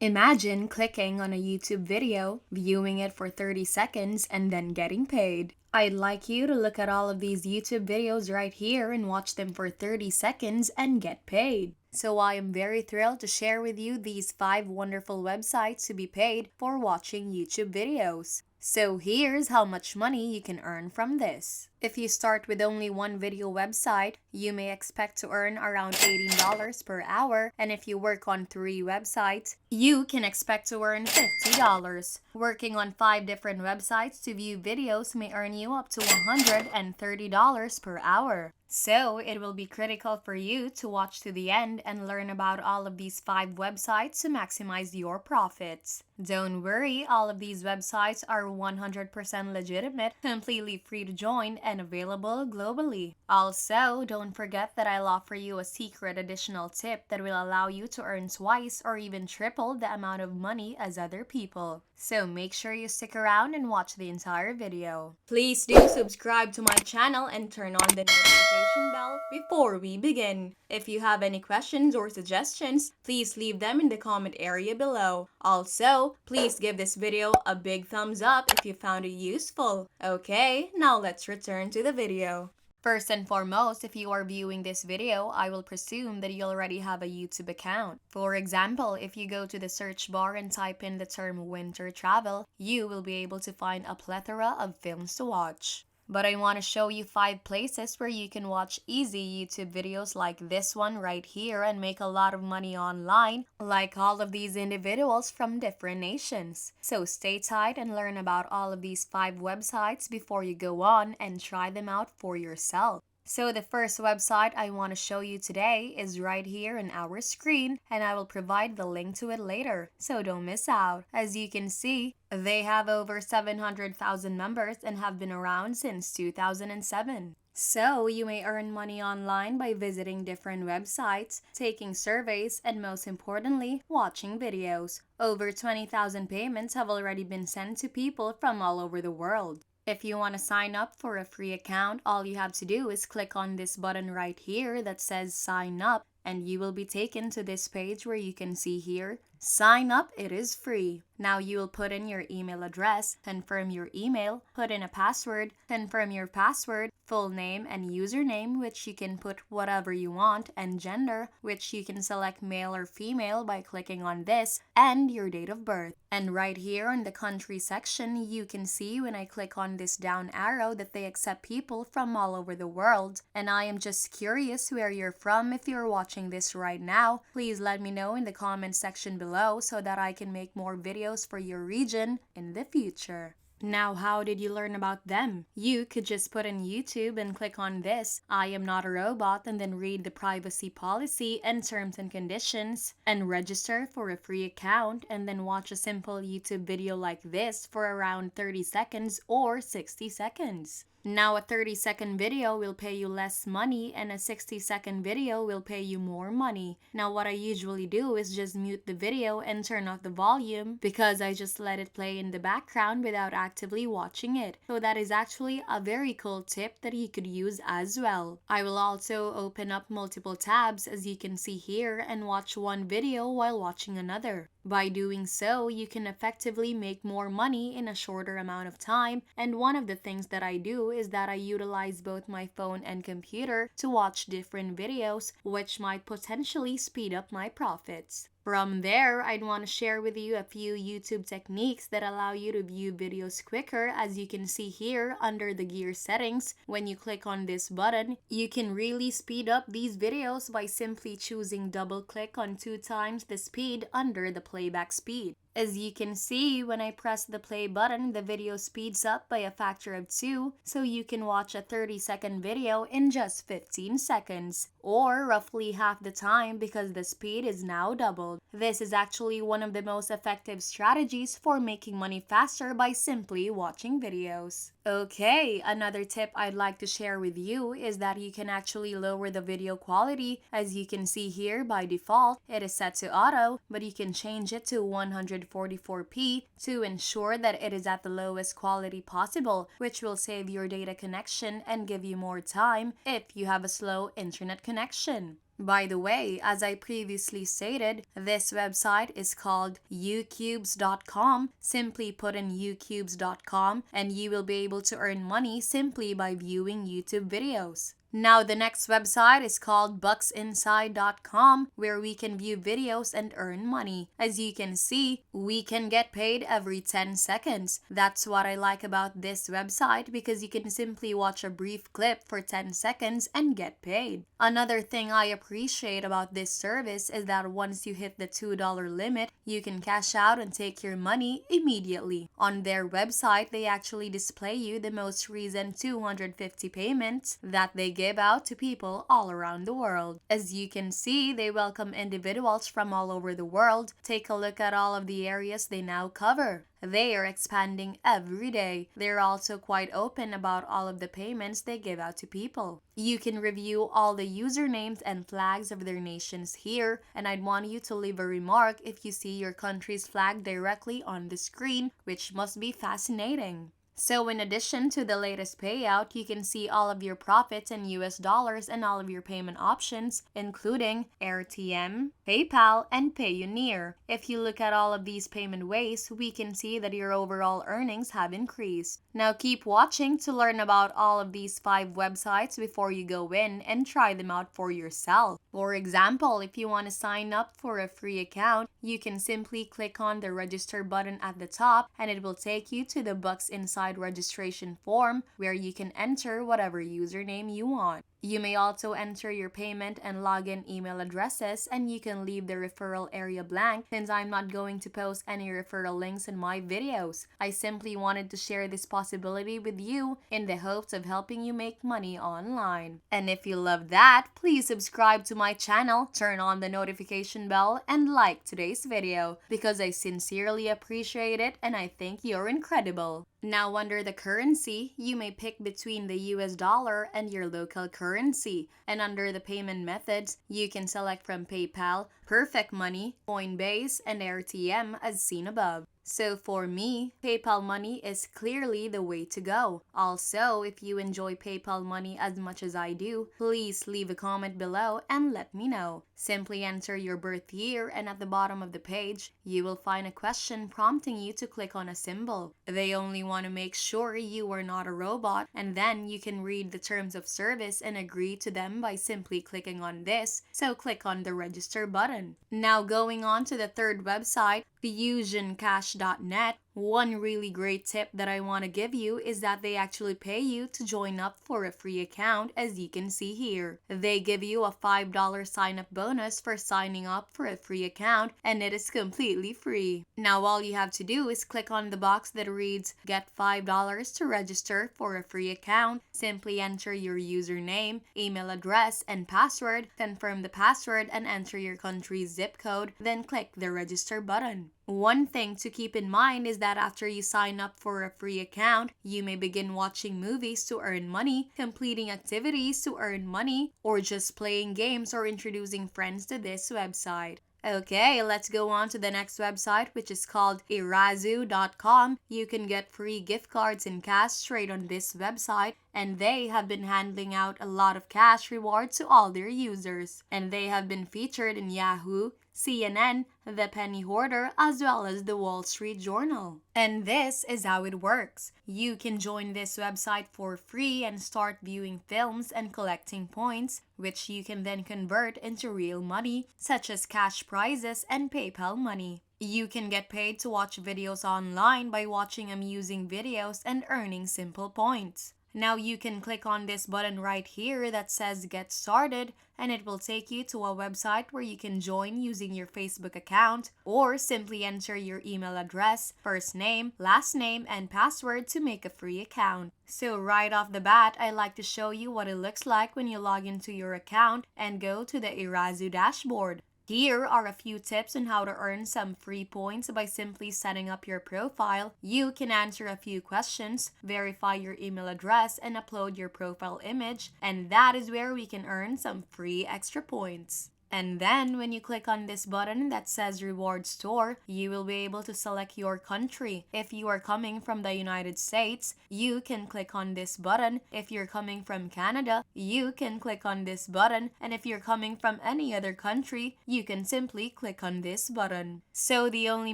Imagine clicking on a YouTube video, viewing it for 30 seconds, and then getting paid. I'd like you to look at all of these YouTube videos right here and watch them for 30 seconds and get paid. So I am very thrilled to share with you these 5 wonderful websites to be paid for watching YouTube videos. So here's how much money you can earn from this. If you start with only one video website, you may expect to earn around $18 per hour, and if you work on 3 websites, you can expect to earn $50. Working on 5 different websites to view videos may earn you up to $130 per hour. So, it will be critical for you to watch to the end and learn about all of these 5 websites to maximize your profits. Don't worry, all of these websites are 100% legitimate, completely free to join, and available globally. Also, don't forget that I'll offer you a secret additional tip that will allow you to earn twice or even triple the amount of money as other people. So make sure you stick around and watch the entire video. Please do subscribe to my channel and turn on the notification bell before we begin. If you have any questions or suggestions, please leave them in the comment area below. Also, please give this video a big thumbs up if you found it useful. Okay, now let's return to the video. First and foremost, if you are viewing this video, I will presume that you already have a YouTube account. For example, if you go to the search bar and type in the term winter travel, you will be able to find a plethora of films to watch. But I want to show you 5 places where you can watch easy YouTube videos like this one right here and make a lot of money online, like all of these individuals from different nations. So stay tight and learn about all of these 5 websites before you go on and try them out for yourself. So the first website I want to show you today is right here on our screen, and I will provide the link to it later, so don't miss out. As you can see, they have over 700,000 members and have been around since 2007. So you may earn money online by visiting different websites, taking surveys, and most importantly, watching videos. Over 20,000 payments have already been sent to people from all over the world. If you want to sign up for a free account, all you have to do is click on this button right here that says sign up, and you will be taken to this page where you can see here, sign up, it is free. Now you will put in your email address, confirm your email, put in a password, confirm your password, full name and username, which you can put whatever you want, and gender, which you can select male or female by clicking on this, and your date of birth. And right here on the country section, you can see when I click on this down arrow that they accept people from all over the world. And I am just curious where you're from. If you're watching this right now, please let me know in the comment section below so that I can make more videos for your region in the future. Now, how did you learn about them? You could just put in YouTube and click on this, I am not a robot, and then read the privacy policy and terms and conditions, and register for a free account, and then watch a simple YouTube video like this for around 30 seconds or 60 seconds. Now, a 30-second video will pay you less money and a 60-second video will pay you more money. Now, what I usually do is just mute the video and turn off the volume because I just let it play in the background without actively watching it. So that is actually a very cool tip that you could use as well. I will also open up multiple tabs as you can see here and watch one video while watching another. By doing so, you can effectively make more money in a shorter amount of time, and one of the things that I do is that I utilize both my phone and computer to watch different videos, which might potentially speed up my profits. From there, I'd want to share with you a few YouTube techniques that allow you to view videos quicker. As you can see here under the gear settings, when you click on this button, you can really speed up these videos by simply choosing double click on 2 times the speed under the playback speed. As you can see, when I press the play button, the video speeds up by a factor of 2, so you can watch a 30-second video in just 15 seconds, or roughly half the time because the speed is now doubled. This is actually one of the most effective strategies for making money faster by simply watching videos. Okay, another tip I'd like to share with you is that you can actually lower the video quality. As you can see here, by default, it is set to auto, but you can change it to 144p to ensure that it is at the lowest quality possible, which will save your data connection and give you more time if you have a slow internet connection. By the way, as I previously stated, this website is called ucubes.com. Simply put in ucubes.com and you will be able to earn money simply by viewing YouTube videos. Now, the next website is called bucksinside.com, where we can view videos and earn money. As you can see, we can get paid every 10 seconds. That's what I like about this website, because you can simply watch a brief clip for 10 seconds and get paid. Another thing I appreciate about this service is that once you hit the $2 limit, you can cash out and take your money immediately. On their website, they actually display you the most recent 250 payments that they give out to people all around the world. As you can see, they welcome individuals from all over the world. Take a look at all of the areas they now cover. They are expanding every day. They're also quite open about all of the payments they give out to people. You can review all the usernames and flags of their nations here, and I'd want you to leave a remark if you see your country's flag directly on the screen, which must be fascinating. So in addition to the latest payout, you can see all of your profits in US dollars and all of your payment options, including RTM, PayPal, and Payoneer. If you look at all of these payment ways, we can see that your overall earnings have increased. Now keep watching to learn about all of these 5 websites before you go in and try them out for yourself. For example, if you want to sign up for a free account, you can simply click on the register button at the top and it will take you to the Bucks Inside registration form where you can enter whatever username you want. You may also enter your payment and login email addresses, and you can leave the referral area blank since I'm not going to post any referral links in my videos. I simply wanted to share this possibility with you in the hopes of helping you make money online. And if you love that, please subscribe to my channel, turn on the notification bell, and like today's video because I sincerely appreciate it and I think you're incredible. Now, under the currency, you may pick between the US dollar and your local currency. And under the payment methods, you can select from PayPal, Perfect Money, Coinbase, and RTM as seen above. So for me, PayPal Money is clearly the way to go. Also, if you enjoy PayPal Money as much as I do, please leave a comment below and let me know. Simply enter your birth year and at the bottom of the page, you will find a question prompting you to click on a symbol. They only want to make sure you are not a robot, and then you can read the terms of service and agree to them by simply clicking on this, so click on the register button. Now going on to the third website, FusionCash.net. One really great tip that I want to give you is that they actually pay you to join up for a free account, as you can see here. They give you a $5 sign-up bonus for signing up for a free account, and it is completely free. Now all you have to do is click on the box that reads "Get $5 to register for a free account." Simply enter your username, email address, and password, confirm the password, and enter your country's zip code, then click the register button. One thing to keep in mind is that after you sign up for a free account, you may begin watching movies to earn money, completing activities to earn money, or just playing games or introducing friends to this website. Okay, let's go on to the next website, which is called Irazu.com. You can get free gift cards and cash straight on this website, and they have been handing out a lot of cash rewards to all their users. And they have been featured in Yahoo, CNN, The Penny Hoarder, as well as The Wall Street Journal. And this is how it works. You can join this website for free and start viewing films and collecting points, which you can then convert into real money, such as cash prizes and PayPal money. You can get paid to watch videos online by watching amusing videos and earning simple points. Now you can click on this button right here that says Get Started, and it will take you to a website where you can join using your Facebook account, or simply enter your email address, first name, last name, and password to make a free account. So right off the bat, I like to show you what it looks like when you log into your account and go to the Irazu dashboard. Here are a few tips on how to earn some free points by simply setting up your profile. You can answer a few questions, verify your email address, and upload your profile image, and that is where we can earn some free extra points. And then when you click on this button that says Reward Store, you will be able to select your country. If you are coming from the United States, you can click on this button. If you're coming from Canada, you can click on this button. And if you're coming from any other country, you can simply click on this button. So the only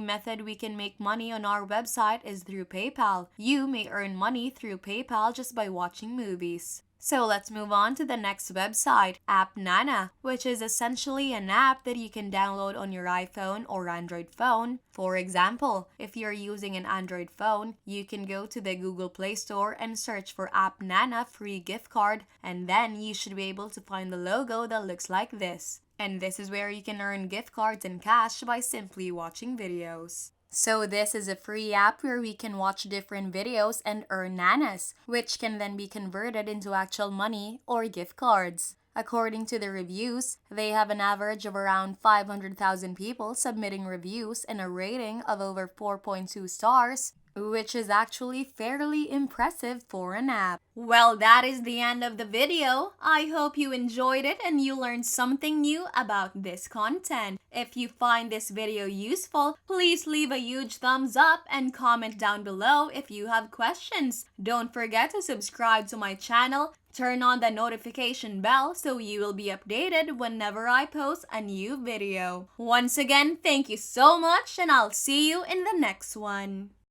method we can make money on our website is through PayPal. You may earn money through PayPal just by watching movies. So let's move on to the next website, AppNana, which is essentially an app that you can download on your iPhone or Android phone. For example, if you're using an Android phone, you can go to the Google Play Store and search for AppNana free gift card, and then you should be able to find the logo that looks like this. And this is where you can earn gift cards and cash by simply watching videos. So this is a free app where we can watch different videos and earn nanas, which can then be converted into actual money or gift cards. According to the reviews, they have an average of around 500,000 people submitting reviews and a rating of over 4.2 stars, which is actually fairly impressive for an app. Well, that is the end of the video. I hope you enjoyed it and you learned something new about this content. If you find this video useful, please leave a huge thumbs up and comment down below if you have questions. Don't forget to subscribe to my channel. Turn on the notification bell so you will be updated whenever I post a new video. Once again, thank you so much and I'll see you in the next one.